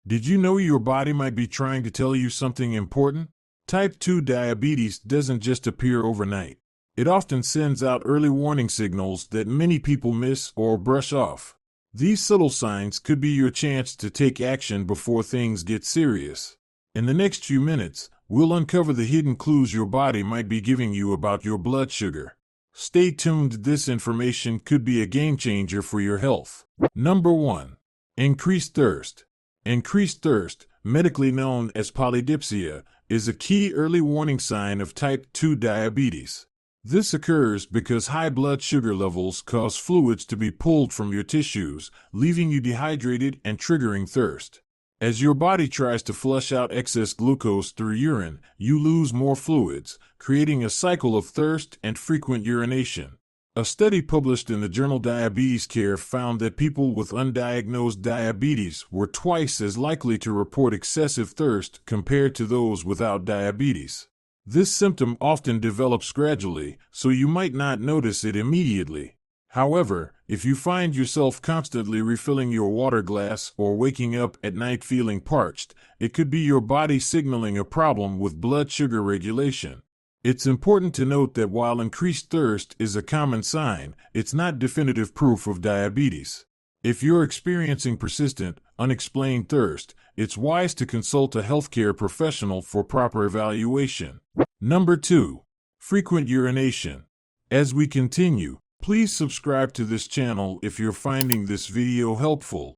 Did you know your body might be trying to tell you something important? Type 2 diabetes doesn't just appear overnight. It often sends out early warning signals that many people miss or brush off. These subtle signs could be your chance to take action before things get serious. In the next few minutes, we'll uncover the hidden clues your body might be giving you about your blood sugar. Stay tuned, this information could be a game changer for your health. Number 1. Increased thirst. Increased thirst, medically known as polydipsia, is a key early warning sign of type 2 diabetes. This occurs because high blood sugar levels cause fluids to be pulled from your tissues, leaving you dehydrated and triggering thirst. As your body tries to flush out excess glucose through urine, you lose more fluids, creating a cycle of thirst and frequent urination. A study published in the journal Diabetes Care found that people with undiagnosed diabetes were twice as likely to report excessive thirst compared to those without diabetes. This symptom often develops gradually, so you might not notice it immediately. However, if you find yourself constantly refilling your water glass or waking up at night feeling parched, it could be your body signaling a problem with blood sugar regulation. It's important to note that while increased thirst is a common sign, it's not definitive proof of diabetes. If you're experiencing persistent, unexplained thirst, it's wise to consult a healthcare professional for proper evaluation. Number 2. Frequent urination. As we continue, please subscribe to this channel if you're finding this video helpful.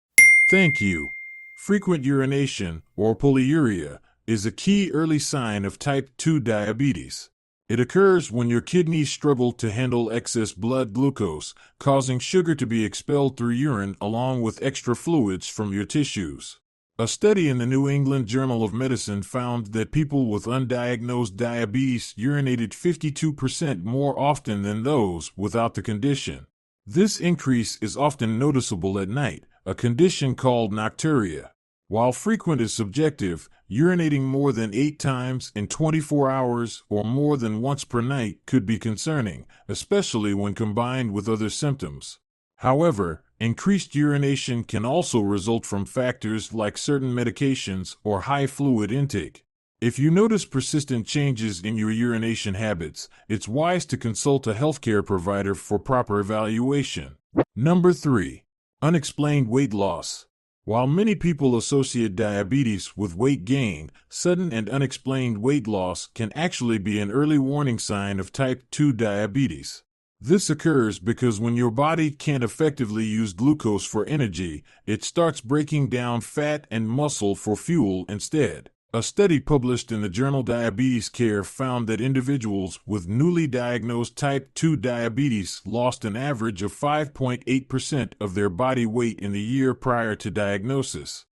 Thank you. Frequent urination, or polyuria, is a key early sign of type 2 diabetes. It occurs when your kidneys struggle to handle excess blood glucose, causing sugar to be expelled through urine along with extra fluids from your tissues. A study in the New England Journal of Medicine found that people with undiagnosed diabetes urinated 52% more often than those without the condition. This increase is often noticeable at night, a condition called nocturia. While frequent is subjective, urinating more than 8 times in 24 hours or more than once per night could be concerning, especially when combined with other symptoms. However, increased urination can also result from factors like certain medications or high fluid intake. If you notice persistent changes in your urination habits, it's wise to consult a healthcare provider for proper evaluation. Number 3. Unexplained weight loss. While many people associate diabetes with weight gain, sudden and unexplained weight loss can actually be an early warning sign of type 2 diabetes. This occurs because when your body can't effectively use glucose for energy, it starts breaking down fat and muscle for fuel instead. A study published in the journal Diabetes Care found that individuals with newly diagnosed type 2 diabetes lost an average of 5.8% of their body weight in the year prior to diagnosis.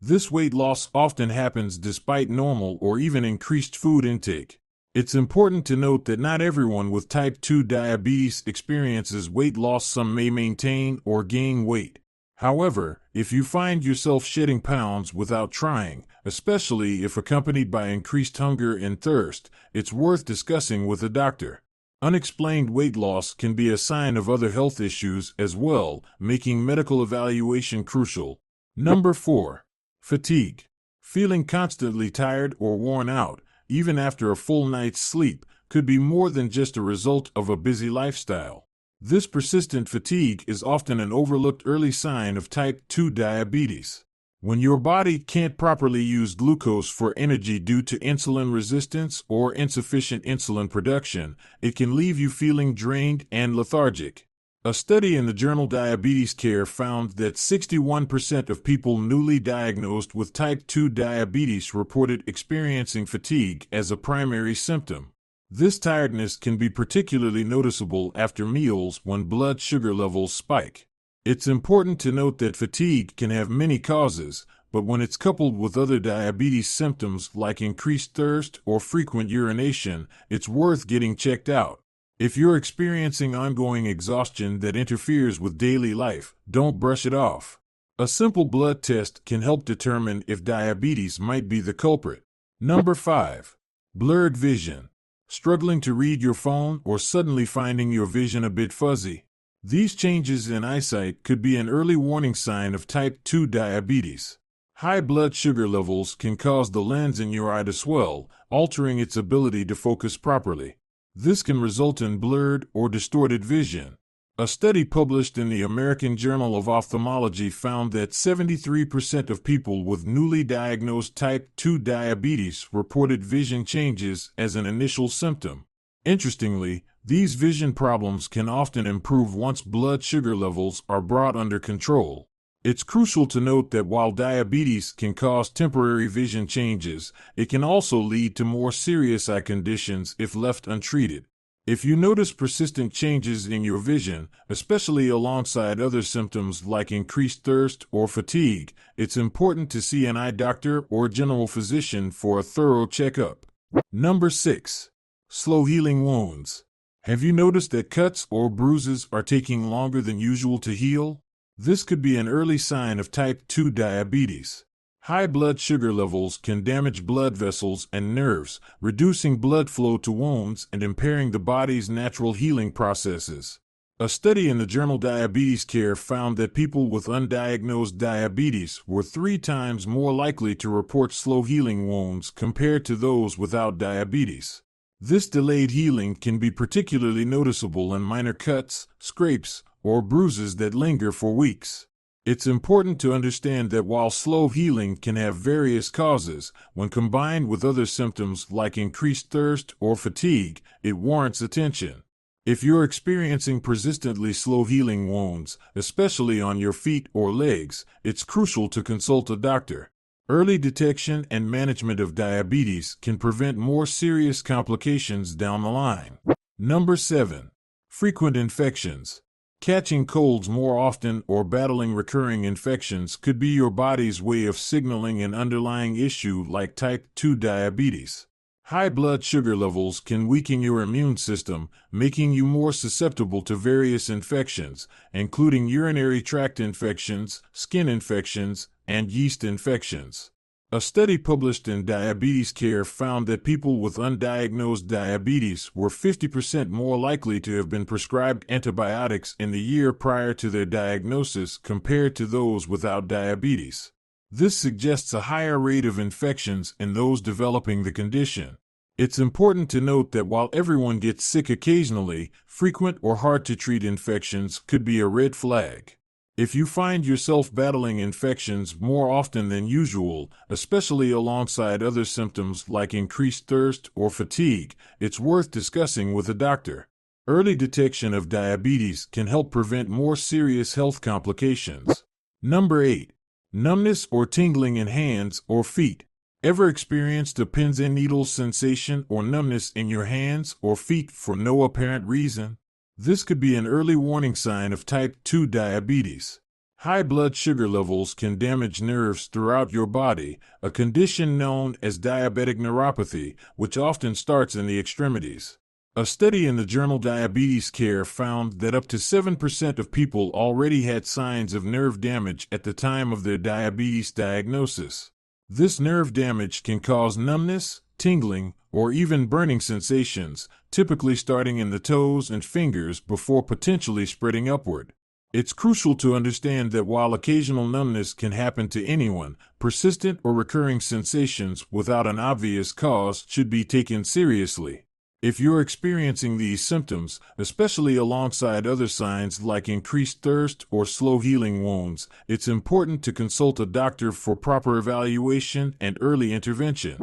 This weight loss often happens despite normal or even increased food intake. It's important to note that not everyone with type 2 diabetes experiences weight loss. Some may maintain or gain weight. However, if you find yourself shedding pounds without trying, especially if accompanied by increased hunger and thirst, it's worth discussing with a doctor. Unexplained weight loss can be a sign of other health issues as well, making medical evaluation crucial. Number 4. Fatigue. Feeling constantly tired or worn out, even after a full night's sleep, could be more than just a result of a busy lifestyle. This persistent fatigue is often an overlooked early sign of type 2 diabetes. When your body can't properly use glucose for energy due to insulin resistance or insufficient insulin production, it can leave you feeling drained and lethargic. A study in the journal Diabetes Care found that 61% of people newly diagnosed with type 2 diabetes reported experiencing fatigue as a primary symptom. This tiredness can be particularly noticeable after meals when blood sugar levels spike. It's important to note that fatigue can have many causes, but when it's coupled with other diabetes symptoms like increased thirst or frequent urination, it's worth getting checked out. If you're experiencing ongoing exhaustion that interferes with daily life, don't brush it off. A simple blood test can help determine if diabetes might be the culprit. Number 5. Blurred vision. Struggling to read your phone or suddenly finding your vision a bit fuzzy? These changes in eyesight could be an early warning sign of type 2 diabetes. High blood sugar levels can cause the lens in your eye to swell, altering its ability to focus properly. This can result in blurred or distorted vision. A study published in the American Journal of Ophthalmology found that 73% of people with newly diagnosed type 2 diabetes reported vision changes as an initial symptom. Interestingly, these vision problems can often improve once blood sugar levels are brought under control. It's crucial to note that while diabetes can cause temporary vision changes, it can also lead to more serious eye conditions if left untreated. If you notice persistent changes in your vision, especially alongside other symptoms like increased thirst or fatigue, it's important to see an eye doctor or general physician for a thorough checkup. Number 6. Slow healing wounds. Have you noticed that cuts or bruises are taking longer than usual to heal? This could be an early sign of type 2 diabetes. High blood sugar levels can damage blood vessels and nerves, reducing blood flow to wounds and impairing the body's natural healing processes. A study in the journal Diabetes Care found that people with undiagnosed diabetes were 3 times more likely to report slow healing wounds compared to those without diabetes. This delayed healing can be particularly noticeable in minor cuts, scrapes, or bruises that linger for weeks. It's important to understand that while slow healing can have various causes, when combined with other symptoms like increased thirst or fatigue, it warrants attention. If you're experiencing persistently slow healing wounds, especially on your feet or legs, it's crucial to consult a doctor. Early detection and management of diabetes can prevent more serious complications down the line. Number 7. Frequent infections. Catching colds more often or battling recurring infections could be your body's way of signaling an underlying issue like type 2 diabetes. High blood sugar levels can weaken your immune system, making you more susceptible to various infections, including urinary tract infections, skin infections, and yeast infections. A study published in Diabetes Care found that people with undiagnosed diabetes were 50% more likely to have been prescribed antibiotics in the year prior to their diagnosis compared to those without diabetes. This suggests a higher rate of infections in those developing the condition. It's important to note that while everyone gets sick occasionally, frequent or hard-to-treat infections could be a red flag. If you find yourself battling infections more often than usual, especially alongside other symptoms like increased thirst or fatigue, it's worth discussing with a doctor. Early detection of diabetes can help prevent more serious health complications. Number 8. Numbness or tingling in hands or feet. Ever experienced a pins and needles sensation or numbness in your hands or feet for no apparent reason? This could be an early warning sign of type 2 diabetes. High blood sugar levels can damage nerves throughout your body, a condition known as diabetic neuropathy, which often starts in the extremities. A study in the journal Diabetes Care found that up to 7% of people already had signs of nerve damage at the time of their diabetes diagnosis. This nerve damage can cause numbness, tingling, or even burning sensations, typically starting in the toes and fingers before potentially spreading upward. It's crucial to understand that while occasional numbness can happen to anyone, persistent or recurring sensations without an obvious cause should be taken seriously. If you're experiencing these symptoms, especially alongside other signs like increased thirst or slow healing wounds, it's important to consult a doctor for proper evaluation and early intervention.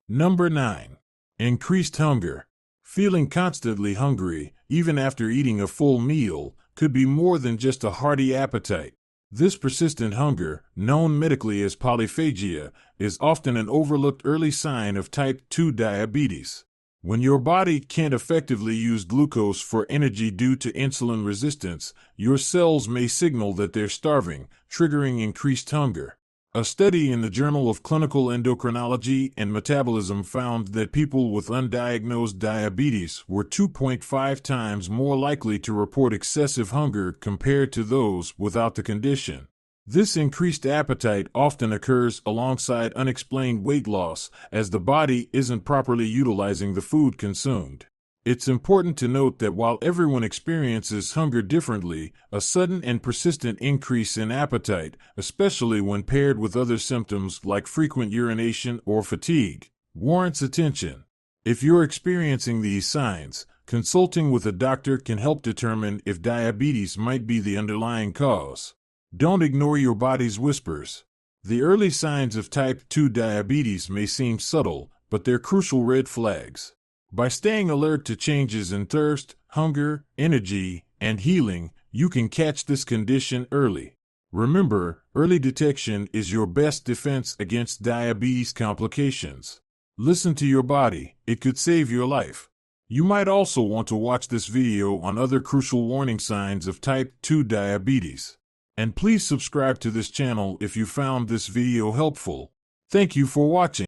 Number 9. Increased hunger. Feeling constantly hungry, even after eating a full meal, could be more than just a hearty appetite. This persistent hunger, known medically as polyphagia, is often an overlooked early sign of type 2 diabetes. When your body can't effectively use glucose for energy due to insulin resistance, your cells may signal that they're starving, triggering increased hunger. A study in the Journal of Clinical Endocrinology and Metabolism found that people with undiagnosed diabetes were 2.5 times more likely to report excessive hunger compared to those without the condition. This increased appetite often occurs alongside unexplained weight loss, as the body isn't properly utilizing the food consumed. It's important to note that while everyone experiences hunger differently, a sudden and persistent increase in appetite, especially when paired with other symptoms like frequent urination or fatigue, warrants attention. If you're experiencing these signs, consulting with a doctor can help determine if diabetes might be the underlying cause. Don't ignore your body's whispers. The early signs of type 2 diabetes may seem subtle, but they're crucial red flags. By staying alert to changes in thirst, hunger, energy, and healing, you can catch this condition early. Remember, early detection is your best defense against diabetes complications. Listen to your body, it could save your life. You might also want to watch this video on other crucial warning signs of type 2 diabetes. And please subscribe to this channel if you found this video helpful. Thank you for watching.